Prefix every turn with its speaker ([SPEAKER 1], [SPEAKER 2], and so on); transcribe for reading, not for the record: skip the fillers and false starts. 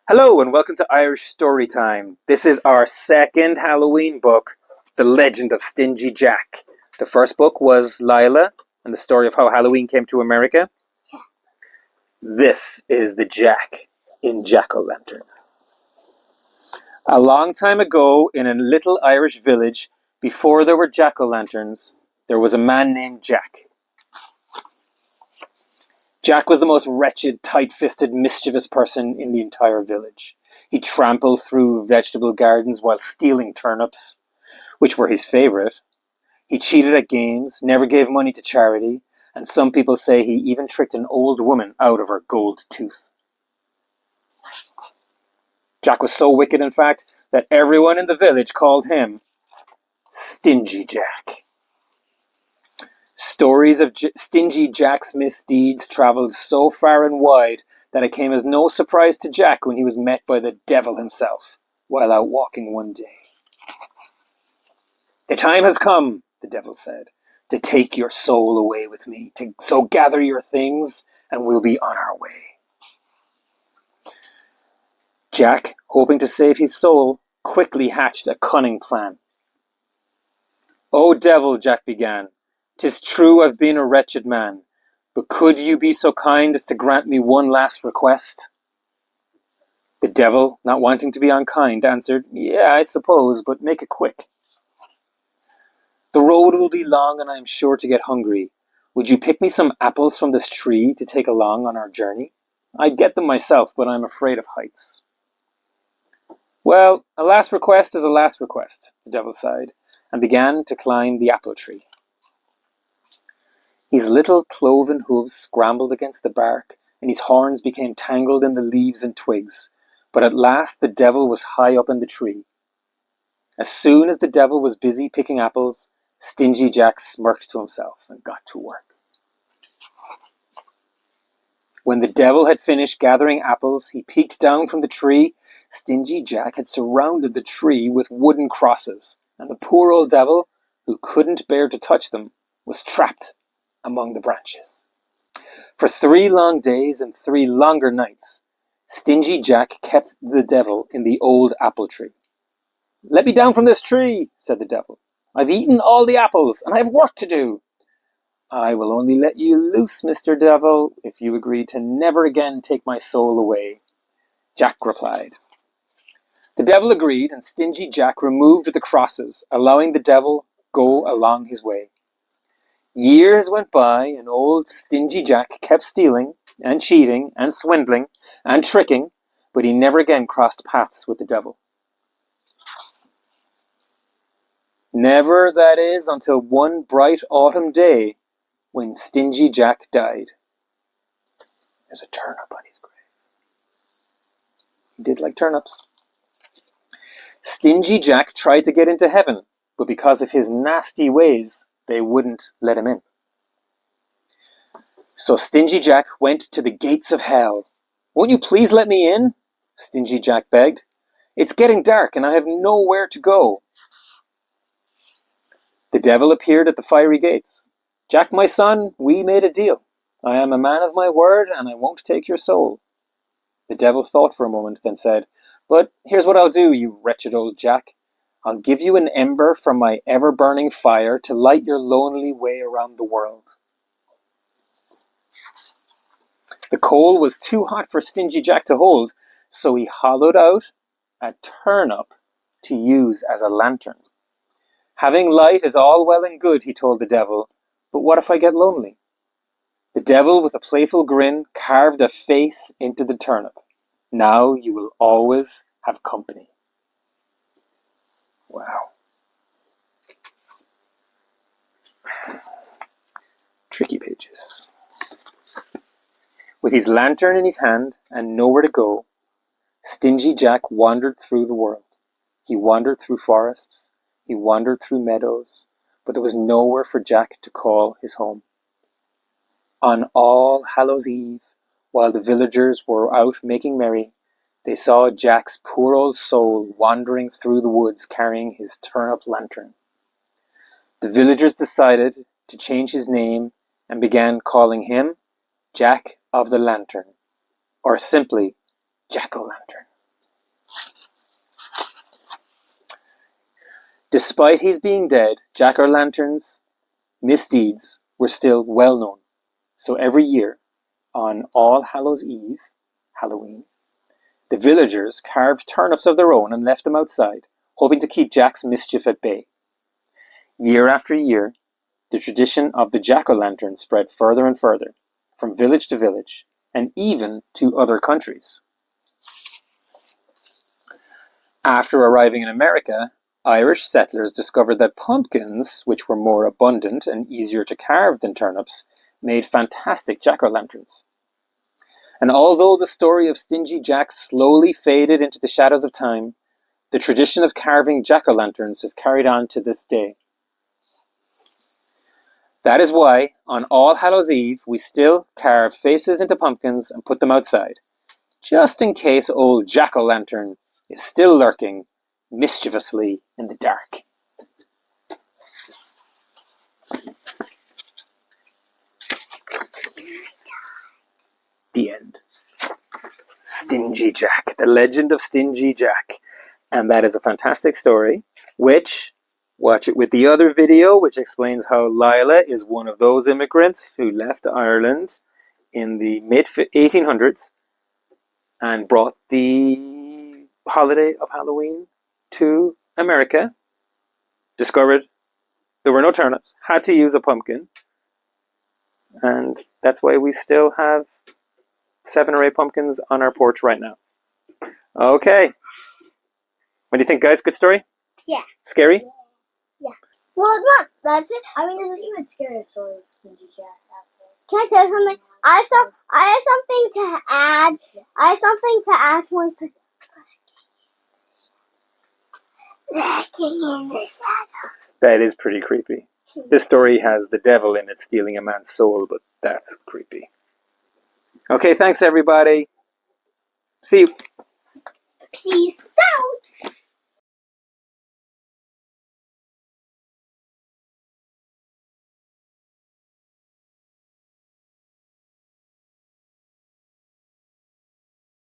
[SPEAKER 1] Hello and welcome to Irish Storytime. This is our second Halloween book, The Legend of Stingy Jack. The first book was Lila and the story of how Halloween came to America. This is the Jack in Jack-o'-lantern. A long time ago, in a little Irish village, before there were jack-o'-lanterns, there was a man named Jack. Jack was the most wretched, tight-fisted, mischievous person in the entire village. He trampled through vegetable gardens while stealing turnips, which were his favourite. He cheated at games, never gave money to charity, and some people say he even tricked an old woman out of her gold tooth. Jack was so wicked, in fact, that everyone in the village called him Stingy Jack. Stories of Stingy Jack's misdeeds travelled so far and wide that it came as no surprise to Jack when he was met by the devil himself while out walking one day. "The time has come," the devil said, "to take your soul away with me. So gather your things and we'll be on our way." Jack, hoping to save his soul, quickly hatched a cunning plan. "O devil," Jack began, "'tis true I've been a wretched man, but could you be so kind as to grant me one last request?" The devil, not wanting to be unkind, answered, "Yeah, I suppose, but make it quick." "The road will be long and I am sure to get hungry. Would you pick me some apples from this tree to take along on our journey? I'd get them myself, but I'm afraid of heights." "Well, a last request is a last request," the devil sighed, and began to climb the apple tree. His little cloven hooves scrambled against the bark, and his horns became tangled in the leaves and twigs. But at last the devil was high up in the tree. As soon as the devil was busy picking apples, Stingy Jack smirked to himself and got to work. When the devil had finished gathering apples, he peeked down from the tree. Stingy Jack had surrounded the tree with wooden crosses, and the poor old devil, who couldn't bear to touch them, was trapped among the branches. For 3 long days and 3 longer nights, Stingy Jack kept the devil in the old apple tree. "Let me down from this tree," said the devil. "I've eaten all the apples, and I have work to do." "I will only let you loose, Mr. Devil, if you agree to never again take my soul away," Jack replied. The devil agreed, and Stingy Jack removed the crosses, allowing the devil go along his way. Years went by, and old Stingy Jack kept stealing, and cheating, and swindling, and tricking, but he never again crossed paths with the devil. Never, that is, until one bright autumn day when Stingy Jack died. There's a turnip on his grave. He did like turnips. Stingy Jack tried to get into heaven, but because of his nasty ways, they wouldn't let him in. So Stingy Jack went to the gates of hell. "Won't you please let me in?" Stingy Jack begged. "It's getting dark and I have nowhere to go." The devil appeared at the fiery gates. "Jack, my son, we made a deal. I am a man of my word and I won't take your soul." The devil thought for a moment, then said, "But here's what I'll do, you wretched old Jack. I'll give you an ember from my ever-burning fire to light your lonely way around the world." The coal was too hot for Stingy Jack to hold, so he hollowed out a turnip to use as a lantern. "Having light is all well and good," he told the devil, "but what if I get lonely?" The devil, with a playful grin, carved a face into the turnip. "Now you will always have company." Wow. Tricky pages. With his lantern in his hand and nowhere to go, Stingy Jack wandered through the world. He wandered through forests, he wandered through meadows, but there was nowhere for Jack to call his home. On All Hallows Eve, while the villagers were out making merry, they saw Jack's poor old soul wandering through the woods carrying his turnip lantern. The villagers decided to change his name and began calling him Jack of the Lantern, or simply Jack-o'-lantern. Despite his being dead, jack-o'-lanterns' misdeeds were still well known. So every year, on All Hallows Eve, Halloween, the villagers carved turnips of their own and left them outside, hoping to keep Jack's mischief at bay. Year after year, the tradition of the jack-o'-lantern spread further and further, from village to village, and even to other countries. After arriving in America, Irish settlers discovered that pumpkins, which were more abundant and easier to carve than turnips, made fantastic jack-o'-lanterns. And although the story of Stingy Jack slowly faded into the shadows of time, the tradition of carving jack-o'-lanterns is carried on to this day. That is why, on All Hallows Eve, we still carve faces into pumpkins and put them outside, just in case old jack-o'-lantern is still lurking mischievously in the dark. The end. Stingy Jack, the Legend of Stingy Jack. And that is a fantastic story, which, watch it with the other video, which explains how Lila is one of those immigrants who left Ireland in the mid-1800s and brought the holiday of Halloween to America, discovered there were no turnips, had to use a pumpkin, and that's why we still have 7 or 8 pumpkins on our porch right now. Okay. What do you think, guys? Good story?
[SPEAKER 2] Yeah.
[SPEAKER 1] Scary?
[SPEAKER 2] Yeah. Well, it's not. That's it. I mean, there's an even scarier story of Stingy Jack out there. Can I tell you something? I have something to add. I have something to add to my lurking in the shadows.
[SPEAKER 1] That is pretty creepy. This story has the devil in it stealing a man's soul, but that's creepy. Okay, thanks everybody. See you.
[SPEAKER 2] Peace out.